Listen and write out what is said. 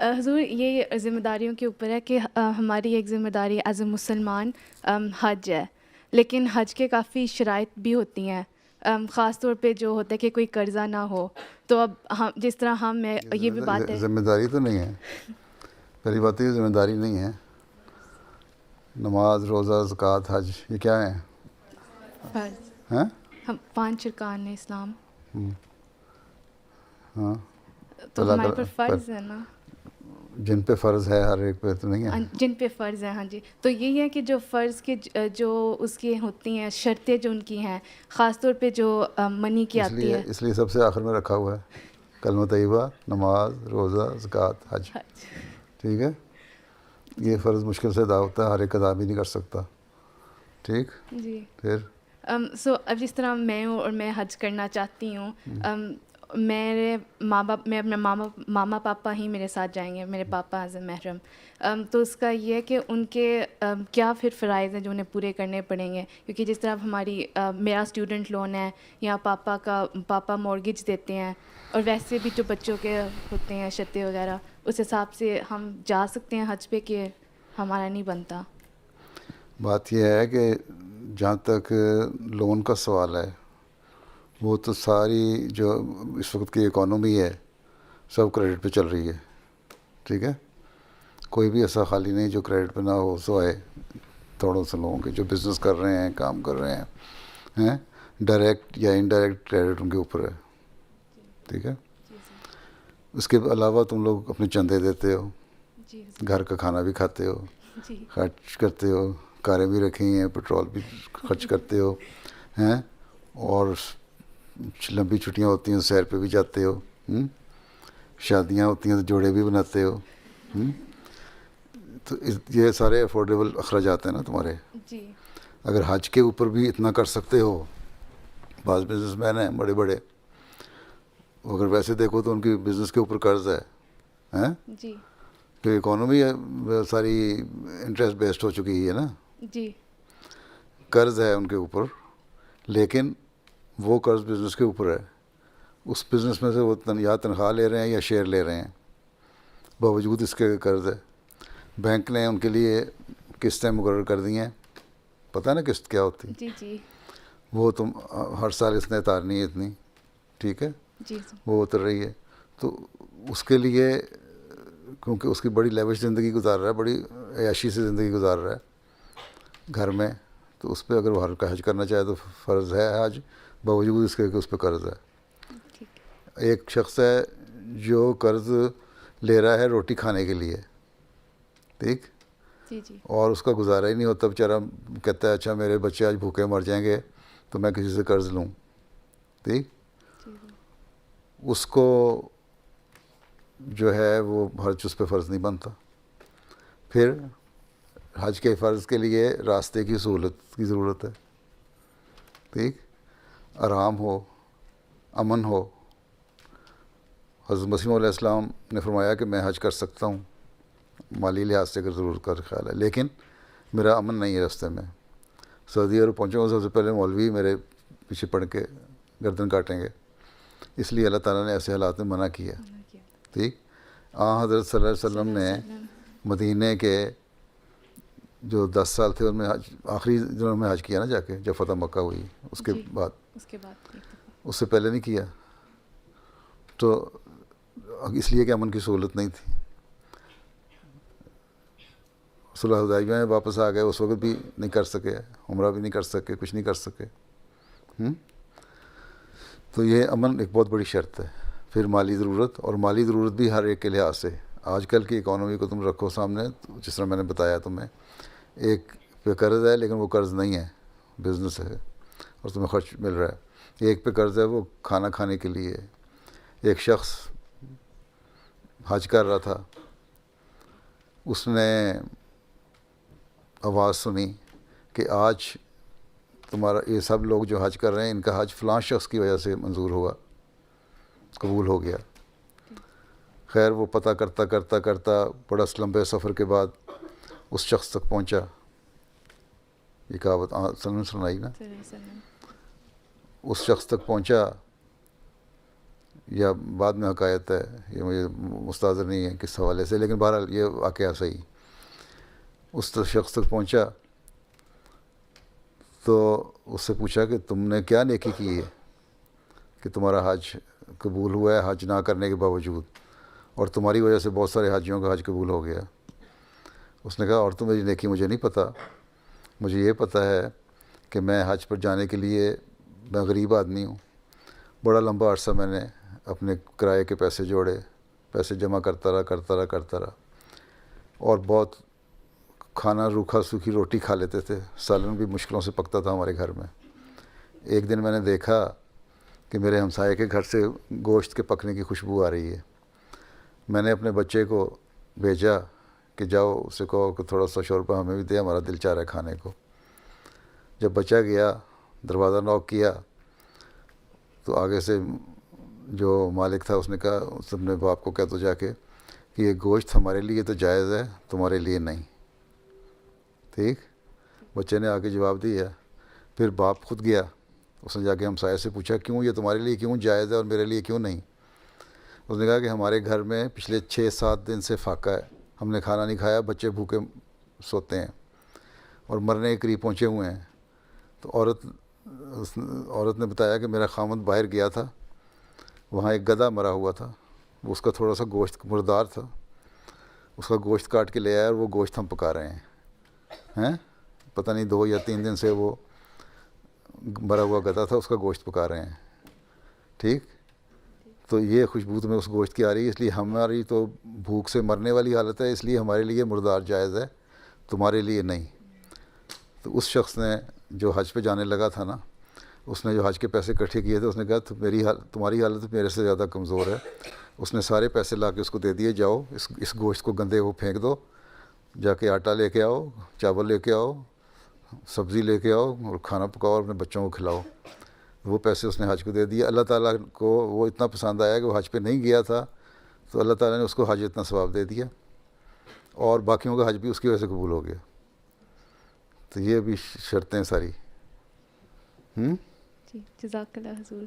حضور یہ ذمہ داریوں کے اوپر ہے کہ ہماری ایک ذمہ داری ایز اے مسلمان حج ہے، لیکن حج کے کافی شرائط بھی ہوتی ہیں، خاص طور پہ جو ہوتا ہے کہ کوئی قرضہ نہ ہو. تو اب ہم جس طرح یہ بھی بات ہے. ذمہ داری تو نہیں ہے، پہلی بات یہ ذمہ داری نہیں ہے. نماز، روزہ، زکوٰۃ، حج یہ کیا ہیں؟ فرض. ہیں؟ ہم 5 ارکان اسلام. ہاں تو ہمارے پر فرض ہے نا. جن پہ فرض ہے ہر ایک پہ تو نہیں ہے. جن پہ فرض ہے، ہاں جی. تو یہی ہے کہ جو فرض کے جو اس کی ہوتی ہیں شرطیں جو ان کی ہیں، خاص طور پہ جو منی کی آتی ہے. اس لیے سب سے آخر میں رکھا ہوا ہے کلمہ طیبہ، نماز، روزہ، زکوٰۃ، حج. ٹھیک ہے، یہ فرض مشکل سے ادا ہوتا ہے، ہر ایک ادا بھی نہیں کر سکتا. ٹھیک جی. پھر سو اب جس طرح میں ہوں اور میں حج کرنا چاہتی ہوں، میرے ماں باپ، میں اپنے ماما پاپا ہی میرے ساتھ جائیں گے، میرے پاپا ایز اے محرم. تو اس کا یہ ہے کہ ان کے کیا پھر فرائض ہیں جو انہیں پورے کرنے پڑیں گے، کیونکہ جس طرح میرا اسٹوڈنٹ لون ہے یا پاپا مورگیج دیتے ہیں، اور ویسے بھی جو بچوں کے ہوتے ہیں شرطیں وغیرہ، اس حساب سے ہم جا سکتے ہیں حج پہ کہ ہمارا نہیں بنتا. بات یہ ہے کہ جہاں تک لون کا سوال ہے، وہ تو ساری جو اس وقت کی اکانومی ہے سب کریڈٹ پہ چل رہی ہے. ٹھیک ہے، کوئی بھی ایسا خالی نہیں جو کریڈٹ پہ نہ ہو. سو ہے تھوڑوں سے لوگوں کے جو بزنس کر رہے ہیں، کام کر رہے ہیں، ڈائریکٹ یا انڈائریکٹ کریڈٹ ان کے اوپر ہے. ٹھیک ہے، اس کے علاوہ تم لوگ اپنے چندے دیتے ہو، گھر کا کھانا بھی کھاتے ہو، خرچ کرتے ہو، کاریں بھی رکھی ہیں، پیٹرول بھی خرچ کرتے ہو ہیں، اور لمبی چھٹیاں ہوتی ہیں سیر پہ بھی جاتے ہو، شادیاں ہوتی ہیں تو جوڑے بھی بناتے ہو. تو یہ سارے افورڈیبل اخراجات ہیں نا تمہارے. اگر حج کے اوپر بھی اتنا کر سکتے ہو، بعض بزنس مین ہیں بڑے بڑے، اگر ویسے دیکھو تو ان کی بزنس کے اوپر قرض ہے، کہ اکانومی ساری انٹرسٹ بیسڈ ہو چکی ہے نا. قرض ہے ان کے اوپر، لیکن وہ قرض بزنس کے اوپر ہے. اس بزنس میں سے وہ یا تنخواہ لے رہے ہیں یا شیئر لے رہے ہیں، باوجود اس کے قرض ہے. بینک نے ان کے لیے قسطیں مقرر کر دی ہیں. پتہ ہے نا قسط کیا ہوتی؟ جی. وہ تم ہر سال اس نے اتارنی ہے اتنی. ٹھیک ہے، وہ اتر رہی ہے. تو اس کے لیے، کیونکہ اس کی بڑی لیوش زندگی گزار رہا ہے، بڑی عیاشی سے زندگی گزار رہا ہے گھر میں، تو اس پہ اگر وہ حج کرنا چاہے تو فرض ہے حج، باوجود اس کے کہ اس پہ قرض ہے. ایک شخص ہے جو قرض لے رہا ہے روٹی کھانے کے لیے، ٹھیک، اور اس کا گزارا ہی نہیں ہوتا بیچارہ. کہتا ہے اچھا میرے بچے آج بھوکے مر جائیں گے تو میں کسی سے قرض لوں. ٹھیک، اس کو جو ہے وہ حج اس پہ فرض نہیں بنتا. پھر حج کے فرض کے لیے راستے کی سہولت کی ضرورت ہے. ٹھیک، آرام ہو، امن ہو. حضرت مسیح علیہ السلام نے فرمایا کہ میں حج کر سکتا ہوں مالی لحاظ سے اگر ضرورت کا خیال ہے، لیکن میرا امن نہیں ہے راستے میں. سعودی عرب پہنچوں گا سب سے پہلے مولوی میرے پیچھے پڑھ کے گردن کاٹیں گے، اس لیے اللہ تعالیٰ نے ایسے حالات میں منع کیا. ٹھیک، حضرت صلی اللہ علیہ وسلم نے مدینے کے جو 10 سال تھے ان میں آخری دنوں میں حج کیا نا جا کے، جب فتح مکہ ہوئی. اس کے بعد اس سے پہلے نہیں کیا. تو اس لیے کہ امن کی سہولت نہیں تھی. صلح حدیبیہ میں واپس آ گئے، اس وقت بھی نہیں کر سکے، عمرہ بھی نہیں کر سکے، کچھ نہیں کر سکے. تو یہ امن ایک بہت بڑی شرط ہے. پھر مالی ضرورت، اور مالی ضرورت بھی ہر ایک کے لحاظ سے. آج کل کی اکانومی کو تم رکھو سامنے، جس طرح میں نے بتایا تمہیں، ایک پہ قرض ہے لیکن وہ قرض نہیں ہے، بزنس ہے اور تمہیں خرچ مل رہا ہے. ایک پہ قرض ہے وہ کھانا کھانے کے لیے. ایک شخص حج کر رہا تھا، اس نے آواز سنی کہ آج تمہارا یہ سب لوگ جو حج کر رہے ہیں ان کا حج فلاں شخص کی وجہ سے منظور ہوگا، قبول ہو گیا. خیر وہ پتہ کرتا کرتا کرتا بڑا لمبے سفر کے بعد اس شخص تک پہنچا. یہ کہاوت سنائی نا، اس شخص تک پہنچا یا بعد میں حکایت ہے، یہ مجھے مستحضر نہیں ہے کس حوالے سے، لیکن بہرحال یہ واقعہ صحیح. اس شخص تک پہنچا تو اس سے پوچھا کہ تم نے کیا نیکی کی ہے کہ تمہارا حج قبول ہوا ہے حج نہ کرنے کے باوجود، اور تمہاری وجہ سے بہت سارے حاجیوں کا حج قبول ہو گیا. اس نے کہا اور تو میری نیکی مجھے نہیں پتہ، مجھے یہ پتہ ہے کہ میں حج پر جانے کے لیے، میں غریب آدمی ہوں، بڑا لمبا عرصہ میں نے اپنے کرائے کے پیسے جوڑے، پیسے جمع کرتا رہا اور بہت کھانا روکھا سوکھی روٹی کھا لیتے تھے، سالن بھی مشکلوں سے پکتا تھا ہمارے گھر میں. ایک دن میں نے دیکھا کہ میرے ہمسائے کے گھر سے گوشت کے پکنے کی خوشبو آ رہی ہے. میں نے اپنے بچے کو بھیجا کہ جاؤ اسے کہو کہ تھوڑا سا شوربہ ہمیں بھی دے، ہمارا دل چاہ رہا ہے کھانے کو. جب بچہ گیا دروازہ نوک کیا تو آگے سے جو مالک تھا اس نے کہا اس اپنے باپ کو کہہ تو جا کے کہ یہ گوشت ہمارے لیے تو جائز ہے، تمہارے لیے نہیں. ٹھیک. بچے نے آگے جواب دیا. پھر باپ خود گیا، اس نے جا کے ہمسائے سے پوچھا کیوں یہ تمہارے لیے کیوں جائز ہے اور میرے لیے کیوں نہیں. اس نے کہا کہ ہمارے گھر میں پچھلے 6-7 دن سے فاقہ ہے، ہم نے کھانا نہیں کھایا، بچے بھوکے سوتے ہیں اور مرنے کے قریب پہنچے ہوئے ہیں. تو عورت نے بتایا کہ میرا خامند باہر گیا تھا، وہاں ایک گدھا مرا ہوا تھا، وہ اس کا تھوڑا سا گوشت مردار تھا، اس کا گوشت کاٹ کے لے آیا اور وہ گوشت ہم پکا رہے ہیں. پتہ نہیں 2 یا 3 دن سے وہ مرا ہوا گدھا تھا، اس کا گوشت پکا رہے ہیں. ٹھیک. تو یہ خوشبو تمہیں اس گوشت کی آ رہی ہے، اس لیے ہماری تو بھوک سے مرنے والی حالت ہے، اس لیے ہمارے لیے مردار جائز ہے، تمہارے لیے نہیں. تو اس شخص نے جو حج پہ جانے لگا تھا نا، اس نے جو حج کے پیسے اکٹھے کیے تھے، اس نے کہا تمہاری حالت میرے سے زیادہ کمزور ہے. اس نے سارے پیسے لا کے اس کو دے دیے، جاؤ اس گوشت کو گندے وہ پھینک دو، جا کے آٹا لے کے آؤ، چاول لے کے آؤ، سبزی لے کے آؤ اور کھانا پکاؤ اور اپنے بچوں کو کھلاؤ. وہ پیسے اس نے حج کو دے دیے. اللہ تعالیٰ کو وہ اتنا پسند آیا کہ وہ حج پہ نہیں گیا تھا، تو اللہ تعالیٰ نے اس کو حج اتنا ثواب دے دیا اور باقیوں کا حج بھی اس کی وجہ سے قبول ہو گیا. تو یہ بھی شرطیں ساری. جی جزاک اللہ حضور.